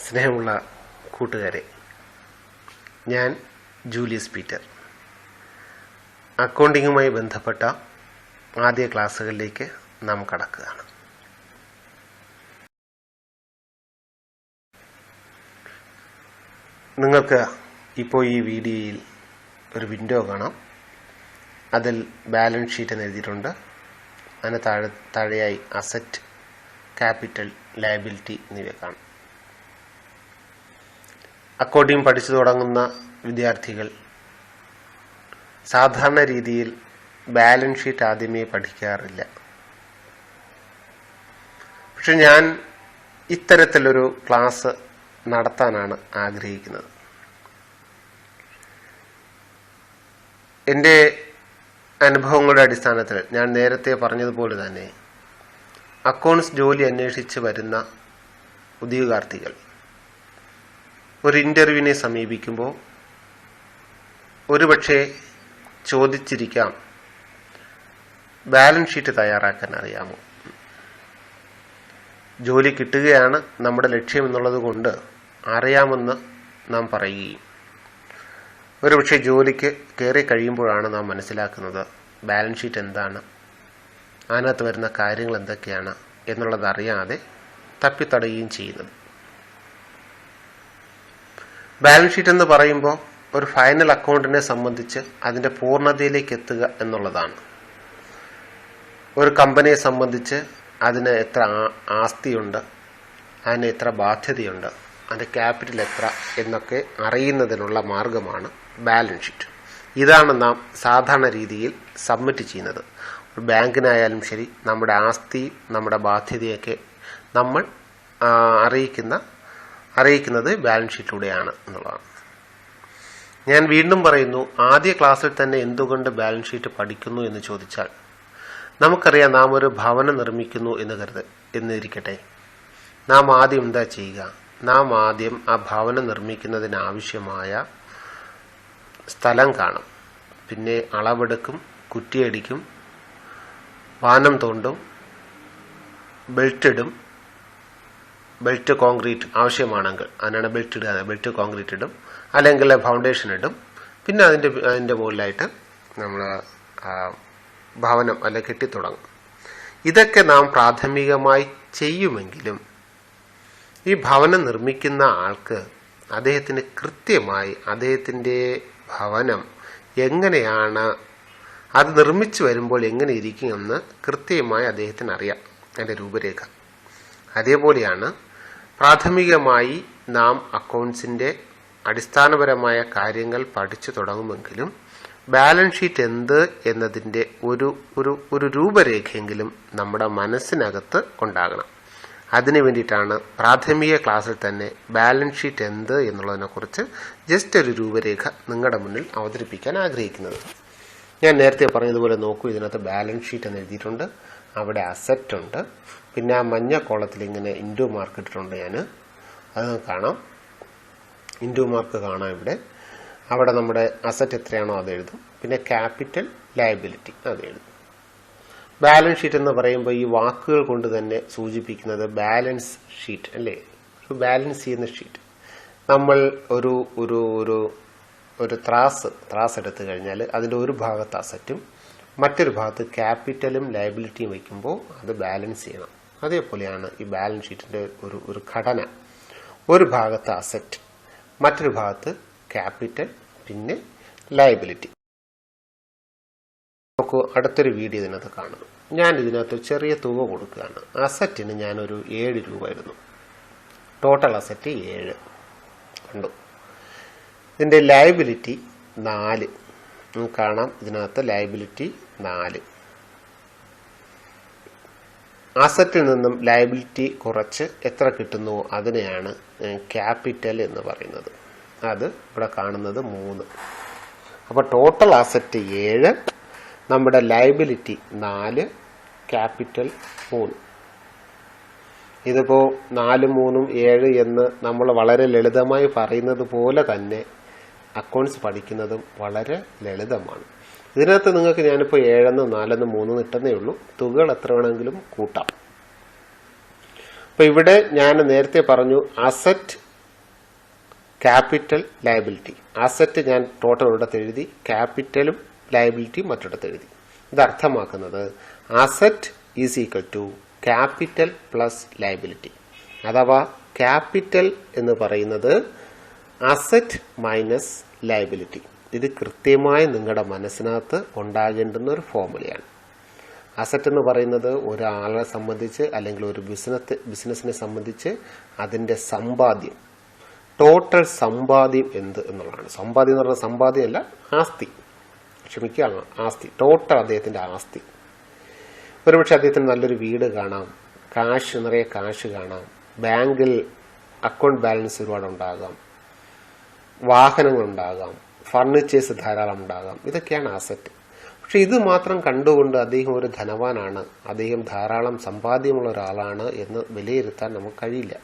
സ്നേഹമുള്ള കൂട്ടുകാരെ, ഞാൻ ജൂലിയസ് പീറ്റർ. അക്കൗണ്ടിങ്ങുമായി ബന്ധപ്പെട്ട ആദ്യ ക്ലാസ്സുകളിലേക്ക് നാം കടക്കുകയാണ്. നിങ്ങൾക്ക് ഇപ്പോൾ ഈ വീഡിയോയിൽ ഒരു വിൻഡോ കാണാം. അതിൽ ബാലൻസ് ഷീറ്റ് എന്ന് എഴുതിയിട്ടുണ്ട്. അതിന് താഴെയായി അസറ്റ്, ക്യാപിറ്റൽ, ലയബിലിറ്റി എന്നിവ കാണാം. അക്കൗണ്ടിങ് പഠിച്ചു തുടങ്ങുന്ന വിദ്യാർത്ഥികൾ സാധാരണ രീതിയിൽ ബാലൻസ് ഷീറ്റ് ആദ്യമേ പഠിക്കാറില്ല. പക്ഷെ ഞാൻ ഇത്തരത്തിലൊരു ക്ലാസ് നടത്താനാണ് ആഗ്രഹിക്കുന്നത്. എൻ്റെ അനുഭവങ്ങളുടെ അടിസ്ഥാനത്തിൽ ഞാൻ നേരത്തെ പറഞ്ഞതുപോലെ തന്നെ അക്കൗണ്ട്സ് ജോലി അന്വേഷിച്ച് വരുന്ന ഉദ്യോഗാർത്ഥികൾ ഒരു ഇന്റർവ്യൂവിനെ സമീപിക്കുമ്പോൾ ഒരുപക്ഷെ ചോദിച്ചിരിക്കാം, ബാലൻസ് ഷീറ്റ് തയ്യാറാക്കാൻ അറിയാമോ? ജോലി കിട്ടുകയാണ് നമ്മുടെ ലക്ഷ്യം എന്നുള്ളത് കൊണ്ട് അറിയാമെന്ന് നാം പറയുകയും ഒരുപക്ഷെ ജോലിക്ക് കയറി കഴിയുമ്പോഴാണ് നാം മനസ്സിലാക്കുന്നത് ബാലൻസ് ഷീറ്റ് എന്താണ്, അതിനകത്ത് വരുന്ന കാര്യങ്ങൾ എന്തൊക്കെയാണ് എന്നുള്ളത് അറിയാതെ തപ്പിത്തടയുകയും ചെയ്യുന്നത്. ബാലൻസ് ഷീറ്റ് എന്ന് പറയുമ്പോൾ ഒരു ഫൈനൽ അക്കൗണ്ടിനെ സംബന്ധിച്ച് അതിന്റെ പൂർണ്ണതയിലേക്ക് എത്തുക എന്നുള്ളതാണ്. ഒരു കമ്പനിയെ സംബന്ധിച്ച് അതിന് എത്ര ആസ്തിയുണ്ട്, അതിന് എത്ര ബാധ്യതയുണ്ട്, അതിന്റെ ക്യാപിറ്റൽ എത്ര എന്നൊക്കെ അറിയുന്നതിനുള്ള മാർഗമാണ് ബാലൻസ് ഷീറ്റ്. ഇതാണ് നാം സാധാരണ രീതിയിൽ സബ്മിറ്റ് ചെയ്യുന്നത്. ഒരു ബാങ്കിനായാലും ശരി, നമ്മുടെ ആസ്തി, നമ്മുടെ ബാധ്യതയൊക്കെ നമ്മൾ അറിയിക്കുന്നത് ബാലൻസ് ഷീറ്റിലൂടെയാണ് എന്നുള്ളതാണ്. ഞാൻ വീണ്ടും പറയുന്നു, ആദ്യ ക്ലാസ്സിൽ തന്നെ എന്തുകൊണ്ട് ബാലൻസ് ഷീറ്റ് പഠിക്കുന്നു എന്ന് ചോദിച്ചാൽ, നമുക്കറിയാം നാം ഒരു ഭവനം നിർമ്മിക്കുന്നു എന്നിരിക്കട്ടെ. നാം ആദ്യം എന്താ ചെയ്യുക? നാം ആദ്യം ആ ഭവനം നിർമ്മിക്കുന്നതിനാവശ്യമായ സ്ഥലം കാണും, പിന്നെ അളവെടുക്കും, കുറ്റിയടിക്കും, വാനം തോണ്ടും, ബെൽറ്റിടും. ബെൽറ്റ് കോൺക്രീറ്റ് ആവശ്യമാണെങ്കിൽ അതിനാണ് ബെൽറ്റ് ഇടുക, ബെൽറ്റ് കോൺക്രീറ്റ് ഇടും, അല്ലെങ്കിൽ ഫൗണ്ടേഷൻ ഇടും. പിന്നെ അതിന്റെ മുകളിലായിട്ട് നമ്മൾ ഭവനം അല്ലെ കെട്ടിത്തുടങ്ങും. ഇതൊക്കെ നാം പ്രാഥമികമായി ചെയ്യുമെങ്കിലും ഈ ഭവനം നിർമ്മിക്കുന്ന ആൾക്ക് അദ്ദേഹത്തിന് കൃത്യമായി അദ്ദേഹത്തിന്റെ ഭവനം എങ്ങനെയാണ്, അത് നിർമ്മിച്ചു വരുമ്പോൾ എങ്ങനെ ഇരിക്കുമെന്ന് കൃത്യമായി അദ്ദേഹത്തിന് അറിയാം, അതിന്റെ രൂപരേഖ. അതേപോലെയാണ് പ്രാഥമികമായി നാം അക്കൗണ്ട്സിന്റെ അടിസ്ഥാനപരമായ കാര്യങ്ങൾ പഠിച്ചു തുടങ്ങുമെങ്കിലും ബാലൻസ് ഷീറ്റ് എന്ത് എന്നതിന്റെ ഒരു രൂപരേഖയെങ്കിലും നമ്മുടെ മനസ്സിനകത്ത് ഉണ്ടാകണം. അതിനു വേണ്ടിയിട്ടാണ് പ്രാഥമിക ക്ലാസ്സിൽ തന്നെ ബാലൻസ് ഷീറ്റ് എന്ത് എന്നുള്ളതിനെ കുറിച്ച് ജസ്റ്റ് ഒരു രൂപരേഖ നിങ്ങളുടെ മുന്നിൽ അവതരിപ്പിക്കാൻ ആഗ്രഹിക്കുന്നത്. ഞാൻ നേരത്തെ പറഞ്ഞതുപോലെ നോക്കൂ, ഇതിനകത്ത് ബാലൻസ് ഷീറ്റ് എന്ന് എഴുതിയിട്ടുണ്ട്, അവിടെ അസറ്റ് ഉണ്ട്, പിന്നെ ആ മഞ്ഞ കോളത്തിൽ ഇങ്ങനെ ഇൻഡു മാർക്ക് ഇട്ടിട്ടുണ്ട്. അത് കാണാം, ഇൻഡു മാർക്ക് കാണാം ഇവിടെ. അവിടെ നമ്മുടെ അസറ്റ് എത്രയാണോ അത് എഴുതും, പിന്നെ ക്യാപിറ്റൽ, ലയബിലിറ്റി അത് എഴുതും. ബാലൻസ് ഷീറ്റ് എന്ന് പറയുമ്പോൾ ഈ വാക്കുകൾ കൊണ്ട് തന്നെ സൂചിപ്പിക്കുന്നത് ബാലൻസ് ഷീറ്റ് അല്ലേ, ബാലൻസ് ചെയ്യുന്ന ഷീറ്റ്. നമ്മൾ ഒരു ത്രാസ് എടുത്തു കഴിഞ്ഞാൽ അതിന്റെ ഒരു ഭാഗത്ത് അസറ്റും മറ്റൊരു ഭാഗത്ത് ക്യാപിറ്റലും ലയബിലിറ്റിയും വയ്ക്കുമ്പോൾ അത് ബാലൻസ് ചെയ്യണം. അതേപോലെയാണ് ഈ ബാലൻസ് ഷീറ്റിന്റെ ഒരു ഘടന. ഒരു ഭാഗത്ത് അസറ്റ്, മറ്റൊരു ഭാഗത്ത് ക്യാപിറ്റൽ, പിന്നെ ലയബിലിറ്റി. നമുക്ക് അടുത്തൊരു വീഡിയോ ഇതിനകത്ത് കാണുന്നു. ഞാൻ ഇതിനകത്ത് ചെറിയ തുക കൊടുക്കുകയാണ്. അസറ്റിന് ഞാനൊരു 7 രൂപ ആയിരുന്നു. ടോട്ടൽ അസറ്റ് 7 കണ്ടു. ഇതിന്റെ ലയബിലിറ്റി 4 കാണാം. ഇതിനകത്ത് ലയബിലിറ്റി 4. അസറ്റിൽ നിന്നും ലയബിലിറ്റി കുറച്ച് എത്ര കിട്ടുന്നുവോ അതിനെയാണ് ക്യാപിറ്റൽ എന്ന് പറയുന്നത്. അത് ഇവിടെ കാണുന്നത് 3. അപ്പൊ ടോട്ടൽ അസറ്റ് 7, നമ്മുടെ ലയബിലിറ്റി 4, ക്യാപിറ്റൽ 3. ഇതിപ്പോ 4, 3, 7 എന്ന് നമ്മൾ വളരെ ലളിതമായി പറയുന്നത് പോലെ തന്നെ അക്കൗണ്ട്സ് പഠിക്കുന്നതും വളരെ ലളിതമാണ്. ഇതിനകത്ത് നിങ്ങൾക്ക് ഞാനിപ്പോൾ 7, 4, 3 ഇട്ടെന്നേ ഉള്ളൂ. തുകകൾ എത്ര വേണമെങ്കിലും കൂട്ടാം. അപ്പൊ ഇവിടെ ഞാൻ നേരത്തെ പറഞ്ഞു, അസറ്റ് ക്യാപിറ്റൽ ലയബിലിറ്റി. അസറ്റ് ഞാൻ ടോട്ടൽ ഒരിടത്ത് എഴുതി, ക്യാപിറ്റലും ലയബിലിറ്റിയും മറ്റൊരിടത്ത് എഴുതി. ഇത് അർത്ഥമാക്കുന്നത് asset is equal to capital plus liability. അഥവാ ക്യാപിറ്റൽ എന്ന് പറയുന്നത് അസറ്റ് മൈനസ് ലയബിലിറ്റി. ഇത് കൃത്യമായി നിങ്ങളുടെ മനസ്സിനകത്ത് ഉണ്ടാകേണ്ടുന്ന ഒരു ഫോർമുലയാണ്. അസറ്റ് എന്ന് പറയുന്നത് ഒരാളെ സംബന്ധിച്ച് അല്ലെങ്കിൽ ഒരു ബിസിനസിനെ സംബന്ധിച്ച് അതിന്റെ സമ്പാദ്യം, ടോട്ടൽ സമ്പാദ്യം എന്ത് എന്നുള്ളതാണ്. സമ്പാദ്യം എന്ന് പറഞ്ഞാൽ സമ്പാദ്യമല്ല, ആസ്തി, ക്ഷമിക്കുക, ആസ്തി, ടോട്ടൽ അദ്ദേഹത്തിന്റെ ആസ്തി. ഒരുപക്ഷെ അദ്ദേഹത്തിന് നല്ലൊരു വീട് കാണാം, നിറയെ കാശ് കാണാം, ബാങ്കിൽ അക്കൗണ്ട് ബാലൻസ് ഒരുപാട് ഉണ്ടാകാം, വാഹനങ്ങൾ ഉണ്ടാകാം, ഫർണിച്ചേഴ്സ് ധാരാളം ഉണ്ടാകാം. ഇതൊക്കെയാണ് അസറ്റ്. പക്ഷെ ഇത് മാത്രം കണ്ടുകൊണ്ട് അദ്ദേഹം ഒരു ധനവാനാണ്, അദ്ദേഹം ധാരാളം സമ്പാദ്യമുള്ള ഒരാളാണ് എന്ന് വിലയിരുത്താൻ നമുക്ക് കഴിയില്ല.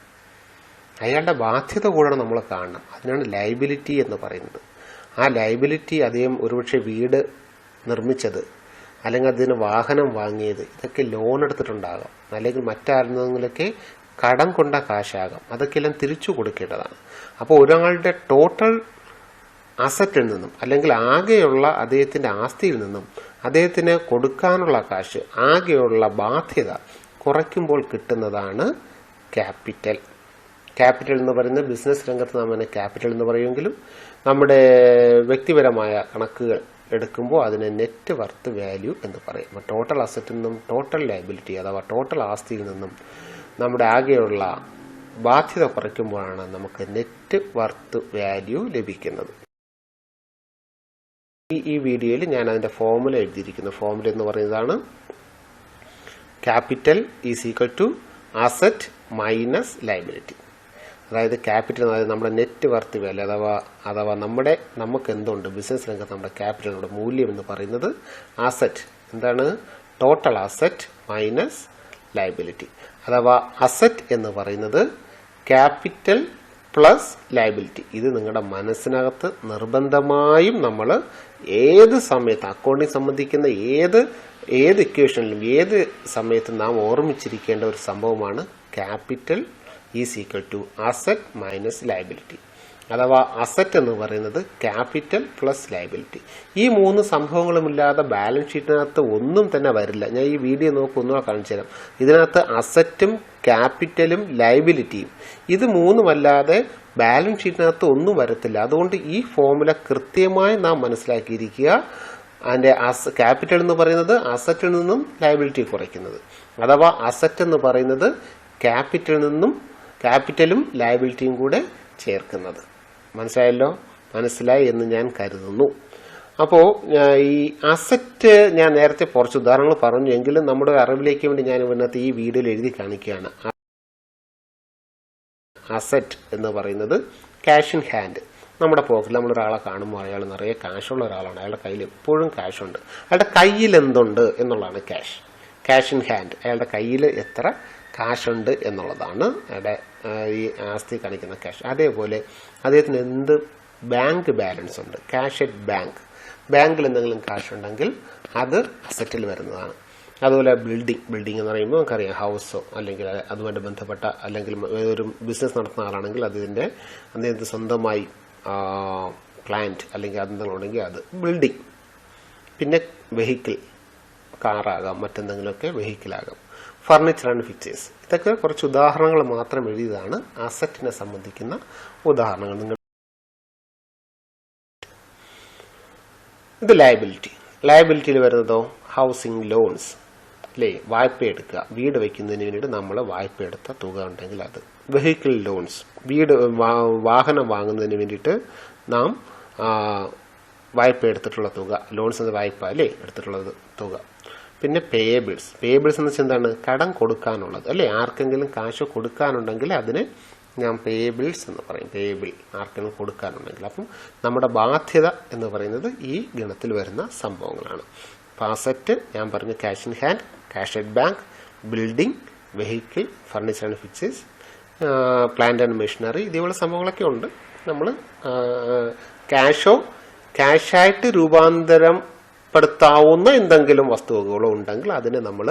അയാളുടെ ബാധ്യത കൂടെ നമ്മൾ കാണണം. അതിനാണ് ലയബിലിറ്റി എന്ന് പറയുന്നത്. ആ ലയബിലിറ്റി അദ്ദേഹം ഒരുപക്ഷെ വീട് നിർമ്മിച്ചത് അല്ലെങ്കിൽ അതിന് വാഹനം വാങ്ങിയത് ഇതൊക്കെ ലോൺ എടുത്തിട്ടുണ്ടാകാം, അല്ലെങ്കിൽ മറ്റാരെങ്കിലൊക്കെ കടം കൊണ്ട കാശാകാം. അതൊക്കെയെല്ലാം തിരിച്ചു കൊടുക്കേണ്ടതാണ്. അപ്പോൾ ഒരാളുടെ ടോട്ടൽ അസറ്റിൽ നിന്നും അല്ലെങ്കിൽ ആകെയുള്ള അദ്ദേഹത്തിന്റെ ആസ്തിയിൽ നിന്നും അദ്ദേഹത്തിന് കൊടുക്കാനുള്ള കാശ്, ആകെയുള്ള ബാധ്യത കുറയ്ക്കുമ്പോൾ കിട്ടുന്നതാണ് ക്യാപിറ്റൽ. ക്യാപിറ്റൽ എന്ന് പറയുന്നത് ബിസിനസ് രംഗത്ത് നാം അതിനെ ക്യാപിറ്റൽ എന്ന് പറയുമെങ്കിലും നമ്മുടെ വ്യക്തിപരമായ കണക്കുകൾ എടുക്കുമ്പോൾ അതിനെ നെറ്റ് വർത്ത് വാല്യൂ എന്ന് പറയും. ടോട്ടൽ അസറ്റിൽ നിന്നും ടോട്ടൽ ലയബിലിറ്റി അഥവാ ടോട്ടൽ ആസ്തിയിൽ നിന്നും നമ്മുടെ ആകെയുള്ള ബാധ്യത കുറയ്ക്കുമ്പോഴാണ് നമുക്ക് നെറ്റ് വർത്ത് വാല്യൂ ലഭിക്കുന്നത്. ഈ വീഡിയോയിൽ ഞാൻ അതിന്റെ ഫോർമുല എഴുതിയിരിക്കുന്നു. ഫോർമുല എന്ന് പറയുന്നതാണ് capital is equal to asset minus liability. അതായത് ക്യാപിറ്റൽ അതായത് നമ്മുടെ നെറ്റ് വർത്ത് വാല്യൂ അഥവാ നമുക്ക് എന്തുണ്ട് ബിസിനസ് രംഗത്ത് നമ്മുടെ ക്യാപിറ്റലിന്റെ മൂല്യം എന്ന് പറയുന്നത് അസറ്റ്. എന്താണ്? Total asset minus liability. അഥവാ അസറ്റ് എന്ന് പറയുന്നത് ക്യാപിറ്റൽ പ്ലസ് ലയബിലിറ്റി. ഇത് നിങ്ങളുടെ മനസ്സിനകത്ത് നിർബന്ധമായും നമ്മൾ ഏത് സമയത്ത് അക്കൗണ്ടിങ് സംബന്ധിക്കുന്ന ഏത് ഇക്വേഷനിലും ഏത് സമയത്തും നാം ഓർമ്മിച്ചിരിക്കേണ്ട ഒരു സംഭവമാണ് capital is equal to asset minus liability. അഥവാ അസറ്റ് എന്ന് പറയുന്നത് ക്യാപിറ്റൽ പ്ലസ് ലയബിലിറ്റി. ഈ മൂന്ന് സംഭവങ്ങളുമില്ലാതെ ബാലൻസ് ഷീറ്റിനകത്ത് ഒന്നും തന്നെ വരില്ല. ഞാൻ ഈ വീഡിയോ ഒന്നുകൂടെ കാണിച്ചു തരാം. ഇതിനകത്ത് അസറ്റും ക്യാപിറ്റലും ലയബിലിറ്റിയും ഇത് മൂന്നുമല്ലാതെ ബാലൻസ് ഷീറ്റിനകത്ത് ഒന്നും വരത്തില്ല. അതുകൊണ്ട് ഈ ഫോർമുല കൃത്യമായി നാം മനസ്സിലാക്കിയിരിക്കുക. അതിന്റെ ക്യാപിറ്റൽ എന്ന് പറയുന്നത് അസറ്റിൽ നിന്നും ലയബിലിറ്റി കുറയ്ക്കുന്നത്. അഥവാ അസറ്റ് എന്ന് പറയുന്നത് ക്യാപിറ്റലും ലയബിലിറ്റിയും കൂടെ ചേർക്കുന്നത്. മനസ്സിലായല്ലോ? മനസ്സിലായി എന്ന് ഞാൻ കരുതുന്നു. അപ്പോ ഈ അസറ്റ് ഞാൻ നേരത്തെ കുറച്ച് ഉദാഹരണങ്ങൾ പറഞ്ഞു, എങ്കിലും നമ്മുടെ അറിവിലേക്ക് വേണ്ടി ഞാൻ ഇന്നത്തെ ഈ വീഡിയോയിൽ എഴുതി കാണിക്കുകയാണ്. അസറ്റ് എന്ന് പറയുന്നത് ക്യാഷ് ഇൻ ഹാൻഡ്. നമ്മുടെ പോക്കറ്റിൽ നമ്മളൊരാളെ കാണുമ്പോൾ അയാൾ നിറയെ കാശുള്ള ഒരാളാണ്, അയാളുടെ കയ്യിൽ എപ്പോഴും കാശുണ്ട്. അയാളുടെ കയ്യിൽ എന്തുണ്ട് എന്നുള്ളതാണ് ക്യാഷ് ഇൻ ഹാൻഡ്. അയാളുടെ കയ്യിൽ എത്ര കാശുണ്ട് എന്നുള്ളതാണ് അയാളുടെ ഈ ആസ്തി കാണിക്കുന്ന ക്യാഷ്. അതേപോലെ അദ്ദേഹത്തിന് എന്ത് ബാങ്ക് ബാലൻസ് ഉണ്ട്, ക്യാഷ് അറ്റ് ബാങ്കിൽ എന്തെങ്കിലും കാശുണ്ടെങ്കിൽ അത് അസറ്റിൽ വരുന്നതാണ്. അതുപോലെ ബിൽഡിംഗ് എന്ന് പറയുമ്പോൾ നമുക്കറിയാം, ഹൗസോ അല്ലെങ്കിൽ അതുമായിട്ട് ബന്ധപ്പെട്ട അല്ലെങ്കിൽ ഒരു ബിസിനസ് നടത്തുന്ന ആളാണെങ്കിൽ അദ്ദേഹത്തിന് സ്വന്തമായി പ്ലാന്റ് അല്ലെങ്കിൽ അതെന്തെങ്കിലും ഉണ്ടെങ്കിൽ അത് ബിൽഡിംഗ്. പിന്നെ വെഹിക്കിൾ, കാറാകാം, മറ്റെന്തെങ്കിലുമൊക്കെ വെഹിക്കിളാകാം. ഫർണിച്ചർ ആൻഡ് ഫിക്ചേഴ്സ്, ഇതൊക്കെ കുറച്ച് ഉദാഹരണങ്ങൾ മാത്രം എഴുതിയതാണ് അസറ്റിനെ സംബന്ധിക്കുന്ന ഉദാഹരണങ്ങൾ. ഇത് ലയബിലിറ്റിയിൽ വരുന്നതോ ഹൗസിംഗ് ലോൺസ്, അല്ലേ? വായ്പ എടുക്കുക, വീട് വയ്ക്കുന്നതിന് വേണ്ടിയിട്ട് നമ്മൾ വായ്പ എടുത്ത തുക ഉണ്ടെങ്കിൽ അത്. വെഹിക്കിൾ ലോൺസ്, വാഹനം വാങ്ങുന്നതിന് വേണ്ടിയിട്ട് നാം വായ്പ എടുത്തിട്ടുള്ള തുക. ലോൺസ് എന്ന വായ്പ അല്ലേ, എടുത്തിട്ടുള്ള തുക. പിന്നെ പേയബിൾസ് എന്ന് വെച്ചാൽ എന്താണ്? കടം കൊടുക്കാനുള്ളത്, അല്ലേ? ആർക്കെങ്കിലും കാശ് കൊടുക്കാനുണ്ടെങ്കിൽ അതിന് ഞാൻ പേയബിൾസ് എന്ന് പറയും. പേയബിൾ, ആർക്കെങ്കിലും കൊടുക്കാനുണ്ടെങ്കിൽ. അപ്പം നമ്മുടെ ബാധ്യത എന്ന് പറയുന്നത് ഈ ഗണത്തിൽ വരുന്ന സംഭവങ്ങളാണ്. അപ്പം അസറ്റ് ഞാൻ പറഞ്ഞു cash in hand, cash at bank, building, vehicle, furniture and fixtures, plant and machinery, ഇതേപോലെ സംഭവങ്ങളൊക്കെ ഉണ്ട്. നമ്മൾ ക്യാഷായിട്ട് രൂപാന്തരപ്പെടുത്താവുന്ന എന്തെങ്കിലും വസ്തുവകകളോ ഉണ്ടെങ്കിൽ അതിനെ നമ്മൾ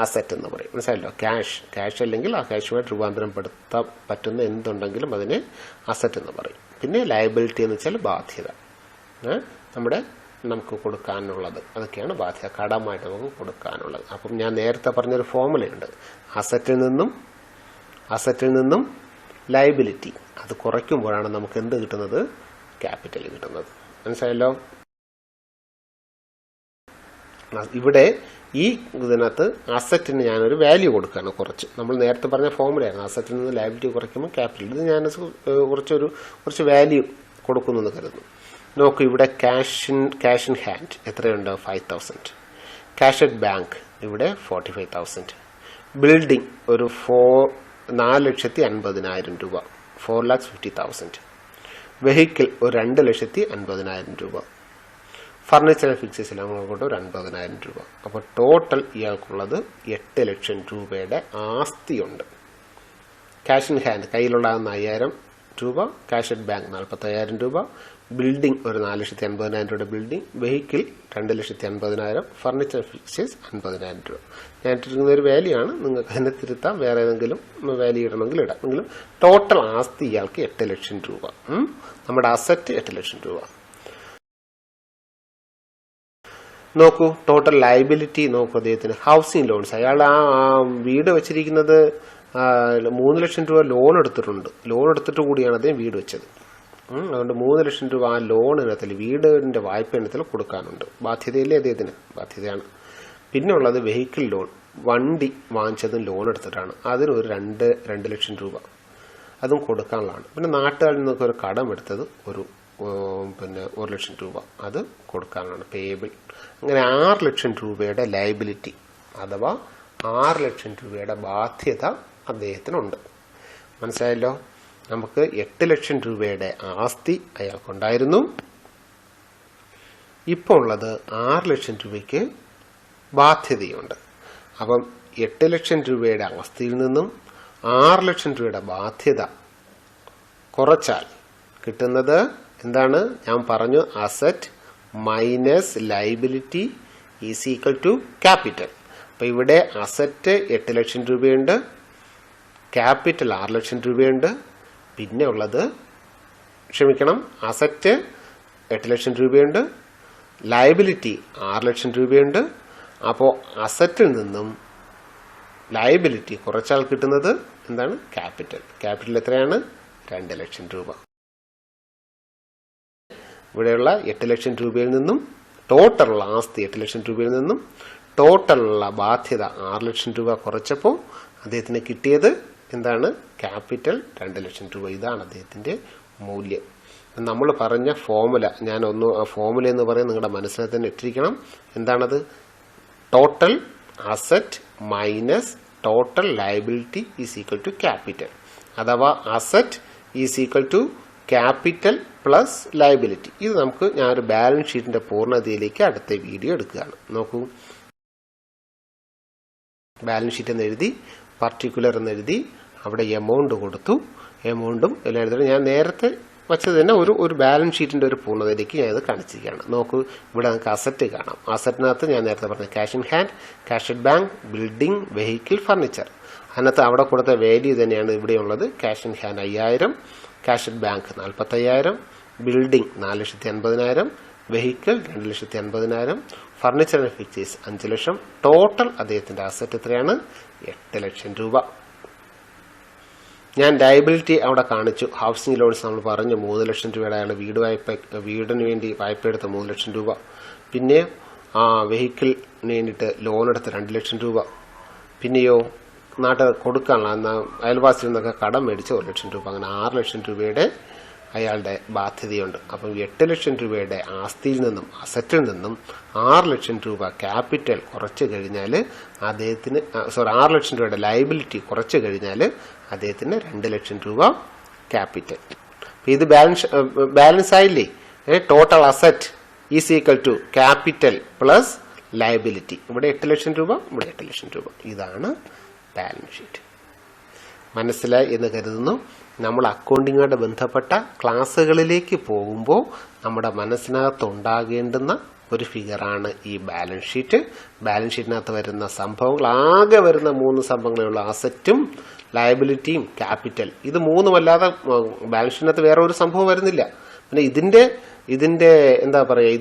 അസറ്റ് എന്ന് പറയും. മനസ്സിലായല്ലോ? ക്യാഷ് അല്ലെങ്കിൽ ആ ക്യാഷുമായിട്ട് രൂപാന്തരപ്പെടുത്താൻ പറ്റുന്ന എന്തുണ്ടെങ്കിലും അതിനെ അസറ്റ് എന്ന് പറയും. പിന്നെ ലയബിലിറ്റി എന്ന് വെച്ചാൽ ബാധ്യത, നമുക്ക് കൊടുക്കാനുള്ളത്, അതൊക്കെയാണ് ബാധ്യത, കടമായിട്ട് നമുക്ക് കൊടുക്കാനുള്ളത്. അപ്പം ഞാൻ നേരത്തെ പറഞ്ഞൊരു ഫോർമുലയുണ്ട്, അസറ്റിൽ നിന്നും ലയബിലിറ്റി അത് കുറയ്ക്കുമ്പോഴാണ് നമുക്ക് എന്ത് കിട്ടുന്നത്, ക്യാപിറ്റൽ കിട്ടുന്നത്. മനസ്സിലായല്ലോ? ഇവിടെ ഈ ഇതിനകത്ത് അസറ്റിന് ഞാനൊരു വാല്യൂ കൊടുക്കുകയാണ് കുറച്ച്. നമ്മൾ നേരത്തെ പറഞ്ഞ ഫോർമുലയായിരുന്നു, അസറ്റിൽ നിന്ന് ലയബിലിറ്റി കുറയ്ക്കുമ്പോൾ ക്യാപിറ്റൽ. ഇത് ഞാൻ കുറച്ച് വാല്യൂ കൊടുക്കുന്നു എന്ന് കരുതുന്നു. നോക്കൂ, ഇവിടെ ക്യാഷ് ഇൻ ഹാൻഡ് എത്രയുണ്ട്, 5,000. ക്യാഷ് അറ്റ് ബാങ്ക് ഇവിടെ 45,000. ബിൽഡിംഗ് ഒരു 4,50,000 രൂപ, 4,50,000. വെഹിക്കിൾ ഒരു 2,50,000 രൂപ. ഫർണിച്ചർ ഫിക്സേഴ്സ് എല്ലാം കൂടെ ഒരു 50,000 രൂപ. അപ്പോൾ ടോട്ടൽ ഇയാൾക്കുള്ളത് 8 ലക്ഷം രൂപയുടെ ആസ്തിയുണ്ട്. ക്യാഷ് ഇൻ ഹാൻഡ് കയ്യിലുള്ള 5,000 രൂപ, ക്യാഷ് അറ്റ് ബാങ്ക് 45,000 രൂപ, ബിൽഡിംഗ് ഒരു 4,50,000 രൂപയുടെ ബിൽഡിംഗ്, വെഹിക്കിൾ 2,50,000, ഫർണിച്ചർ ഫിക്സേഴ്സ് 50,000 രൂപ. ഞാൻ ഇട്ടിരിക്കുന്ന ഒരു വാല്യൂ ആണ്, നിങ്ങൾക്ക് അതിനെ തിരുത്താം, വേറെ ഏതെങ്കിലും വാല്യൂ ഇടണമെങ്കിൽ ഇടാം. എങ്കിലും ടോട്ടൽ ആസ്തി ഇയാൾക്ക് 8 ലക്ഷം രൂപ. നമ്മുടെ അസറ്റ് 8 ലക്ഷം രൂപ. നോക്കൂ, ടോട്ടൽ ലയബിലിറ്റി നോക്കൂ, അദ്ദേഹത്തിന് ഹൗസിംഗ് ലോൺസ്, അയാൾ ആ വീട് വെച്ചിരിക്കുന്നത് 3 ലക്ഷം രൂപ ലോൺ എടുത്തിട്ടുണ്ട്. ലോൺ എടുത്തിട്ട് കൂടിയാണ് അദ്ദേഹം വീട് വെച്ചത്. അതുകൊണ്ട് 3 ലക്ഷം രൂപ ആ ലോൺ ഇനത്തിൽ, വീടിന്റെ വായ്പ ഇനത്തിൽ കൊടുക്കാനുണ്ട്. ബാധ്യതയില്ലേ അദ്ദേഹത്തിന്? ബാധ്യതയാണ്. പിന്നെ ഉള്ളത് വെഹിക്കിൾ ലോൺ, വണ്ടി വാങ്ങിച്ചതും ലോൺ എടുത്തിട്ടാണ്, അതിനൊരു 2 ലക്ഷം രൂപ അതും കൊടുക്കാനുള്ളതാണ്. പിന്നെ നാട്ടുകാരിൽ നിന്നൊക്കെ ഒരു കടം എടുത്തത് ഒരു 1 ലക്ഷം രൂപ, അത് കൊടുക്കാനാണ്, പേയബിൾ. അങ്ങനെ 6 ലക്ഷം രൂപയുടെ ലയബിലിറ്റി അഥവാ 6 ലക്ഷം രൂപയുടെ ബാധ്യത അദ്ദേഹത്തിനുണ്ട്. മനസ്സിലായല്ലോ? നമുക്ക് 8 ലക്ഷം രൂപയുടെ ആസ്തി അയാൾക്കുണ്ടായിരുന്നു. ഇപ്പോൾ ഉള്ളത് 6 ലക്ഷം രൂപയ്ക്ക് ബാധ്യതയുണ്ട്. അപ്പം 8 ലക്ഷം രൂപയുടെ ആസ്തിയിൽ നിന്നും 6 ലക്ഷം രൂപയുടെ ബാധ്യത കുറച്ചാൽ കിട്ടുന്നത് എന്താണ്? ഞാൻ പറഞ്ഞു, asset minus liability is equal to capital. അപ്പൊ ഇവിടെ അസറ്റ് 8 ലക്ഷം രൂപയുണ്ട്, ക്യാപിറ്റൽ 6 ലക്ഷം രൂപയുണ്ട്. പിന്നെ ഉള്ളത്, അസറ്റ് 8 ലക്ഷം രൂപയുണ്ട്, ലയബിലിറ്റി 6 ലക്ഷം രൂപയുണ്ട്. അപ്പോൾ അസറ്റിൽ നിന്നും ലയബിലിറ്റി കുറച്ചാൽ കിട്ടുന്നത് എന്താണ്? ക്യാപിറ്റൽ. ക്യാപിറ്റൽ എത്രയാണ്? 2 ലക്ഷം രൂപ. ഇവിടെയുള്ള 8 ലക്ഷം രൂപയിൽ നിന്നും ടോട്ടലുള്ള ആസ്തി 8 ലക്ഷം രൂപയിൽ നിന്നും ടോട്ടലുള്ള ബാധ്യത 6 ലക്ഷം രൂപ കുറച്ചപ്പോൾ അദ്ദേഹത്തിന് കിട്ടിയത് എന്താണ്? ക്യാപിറ്റൽ 2 ലക്ഷം രൂപ. ഇതാണ് അദ്ദേഹത്തിന്റെ മൂല്യം. നമ്മൾ പറഞ്ഞ ഫോർമുല, ഞാൻ ഫോർമുല എന്ന് പറയുന്നത് നിങ്ങളുടെ മനസ്സിൽ തന്നെ ഇട്ടിരിക്കണം. എന്താണത്? Total asset minus total liability is equal to capital, അഥവാ asset is equal to capital plus liability. ഇത് നമുക്ക് ഞാനൊരു ബാലൻസ് ഷീറ്റിന്റെ പൂർണ്ണതയിലേക്ക് അടുത്ത വീഡിയോ എടുക്കുകയാണ്. നോക്കൂ, ബാലൻസ് ഷീറ്റ് എന്ന് എഴുതി, പർട്ടിക്കുലർ എന്ന് എഴുതി, അവിടെ എമൗണ്ട് കൊടുത്തു. എമൗണ്ടും എല്ലാം എഴുതിയിട്ട് ഞാൻ നേരത്തെ വച്ചത് തന്നെ ഒരു ബാലൻസ് ഷീറ്റിന്റെ ഒരു പൂർണ്ണതയിലേക്ക് ഞാൻ ഇത് കാണിച്ചിരിക്കുകയാണ്. നോക്കൂ, ഇവിടെ നമുക്ക് അസറ്റ് കാണാം. അസറ്റിനകത്ത് ഞാൻ നേരത്തെ പറഞ്ഞ cash in hand, cash at bank, building, vehicle, furniture. അതിനകത്ത് അവിടെ കൊടുത്ത വാല്യൂ തന്നെയാണ് ഇവിടെയുള്ളത്. Cash in hand 5,000, cash at bank 45,000, building 4,50,000, vehicle 2,50,000, furniture and fixers 5 lakh. Total അദ്ദേഹത്തിന്റെ അസറ്റ് എത്രയാണ്? 8 ലക്ഷം രൂപ. ഞാൻ ലയബിലിറ്റി അവിടെ കാണിച്ചു. ഹൗസിംഗ് ലോൺസ് നമ്മൾ പറഞ്ഞു 3 ലക്ഷം രൂപയുടെ അയാൾ വീടിന് വേണ്ടി വായ്പ എടുത്ത 3 ലക്ഷം രൂപ. പിന്നെ വെഹിക്കിളിന് വേണ്ടിയിട്ട് ലോൺ എടുത്ത 2 ലക്ഷം രൂപ. പിന്നെയോ നാട്ടിൽ കൊടുക്കാനുള്ള അയൽവാസിയിൽ നിന്നൊക്കെ കടം മേടിച്ച 1 ലക്ഷം രൂപ. അങ്ങനെ 6 ലക്ഷം രൂപയുടെ അയാളുടെ ബാധ്യതയുണ്ട്. അപ്പം 8 ലക്ഷം രൂപയുടെ ആസ്തിയിൽ നിന്നും അസറ്റിൽ നിന്നും 6 ലക്ഷം രൂപ ക്യാപിറ്റൽ കുറച്ച് കഴിഞ്ഞാൽ അദ്ദേഹത്തിന് 6 ലക്ഷം രൂപയുടെ ലയബിലിറ്റി കുറച്ച് കഴിഞ്ഞാൽ അദ്ദേഹത്തിന് 2 ലക്ഷം രൂപ ക്യാപിറ്റൽ. ഇത് ബാലൻസ് ആയില്ലേ? Total asset is equal to capital plus liability. ഇവിടെ 8 ലക്ഷം രൂപ, ഇവിടെ 8 ലക്ഷം രൂപ. ഇതാണ് ബാലൻസ് ഷീറ്റ്. മനസ്സിലായി എന്ന് കരുതുന്നു. നമ്മൾ അക്കൗണ്ടിങ്ങുമായിട്ട് ബന്ധപ്പെട്ട ക്ലാസ്സുകളിലേക്ക് പോകുമ്പോൾ നമ്മുടെ മനസ്സിനകത്തുണ്ടാകേണ്ടുന്ന ഒരു ഫിഗറാണ് ഈ ബാലൻസ് ഷീറ്റ്. ബാലൻസ് ഷീറ്റിനകത്ത് വരുന്ന സംഭവങ്ങൾ ആകെ വരുന്ന 3 സംഭവങ്ങളേ ഉള്ളൂ: അസറ്റും, ലയബിലിറ്റിയും, ക്യാപിറ്റൽ. ഇത് മൂന്നുമല്ലാതെ ബാലൻസ് ഷീറ്റിനകത്ത് വേറെ ഒരു സംഭവം വരുന്നില്ല. പിന്നെ ഇതിന്റെ എന്താ പറയുക,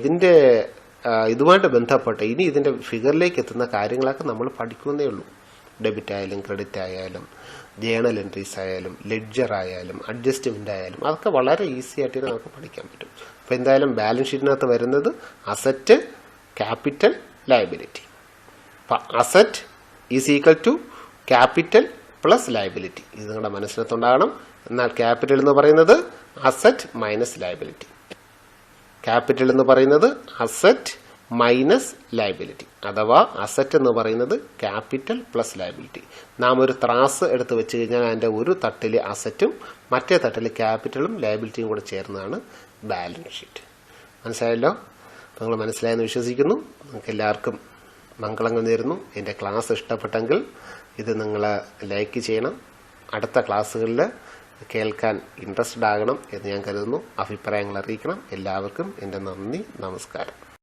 ഇതുമായിട്ട് ബന്ധപ്പെട്ട് ഇനി ഇതിന്റെ ഫിഗറിലേക്ക് എത്തുന്ന കാര്യങ്ങളൊക്കെ നമ്മൾ പഠിക്കുന്നേ ഉള്ളൂ. ഡെബിറ്റ് ആയാലും ക്രെഡിറ്റ് ആയാലും ജേണൽ എൻട്രീസ് ആയാലും ലെഡ്ജർ ആയാലും അഡ്ജസ്റ്റ്മെന്റ് ആയാലും അതൊക്കെ വളരെ ഈസി ആയിട്ട് നമുക്ക് പഠിക്കാൻ പറ്റും. അപ്പൊ എന്തായാലും ബാലൻസ് ഷീറ്റിനകത്ത് വരുന്നത് അസറ്റ്, ക്യാപിറ്റൽ, ലയബിലിറ്റി. അപ്പൊ asset is equal to capital plus liability. ഇത് നിങ്ങളുടെ മനസ്സിനകത്തുണ്ടാകണം. എന്നാൽ ക്യാപിറ്റൽ എന്ന് പറയുന്നത് അസറ്റ് മൈനസ് ലയബിലിറ്റി. ക്യാപിറ്റൽ എന്ന് പറയുന്നത് അസറ്റ് മൈനസ് ലയബിലിറ്റി, അഥവാ അസറ്റ് എന്ന് പറയുന്നത് ക്യാപിറ്റൽ പ്ലസ് ലയബിലിറ്റി. നാം ഒരു ത്രാസ് എടുത്ത് വെച്ച് കഴിഞ്ഞാൽ അതിന്റെ ഒരു തട്ടിൽ അസറ്റും മറ്റേ തട്ടിൽ ക്യാപിറ്റലും ലയബിലിറ്റിയും കൂടെ ചേർന്നതാണ് ബാലൻസ് ഷീറ്റ്. മനസ്സിലായല്ലോ? നിങ്ങൾ മനസ്സിലായെന്ന് വിശ്വസിക്കുന്നു. നിങ്ങൾക്ക് എല്ലാവർക്കും മംഗളങ്ങൾ നേരുന്നു. എന്റെ ക്ലാസ് ഇഷ്ടപ്പെട്ടെങ്കിൽ ഇത് നിങ്ങൾ ലൈക്ക് ചെയ്യണം. അടുത്ത ക്ലാസ്സുകളിൽ കേൾക്കാൻ ഇൻട്രസ്റ്റഡ് ആകണം എന്ന് ഞാൻ കരുതുന്നു. അഭിപ്രായങ്ങൾ അറിയിക്കണം. എല്ലാവർക്കും എന്റെ നന്ദി, നമസ്കാരം.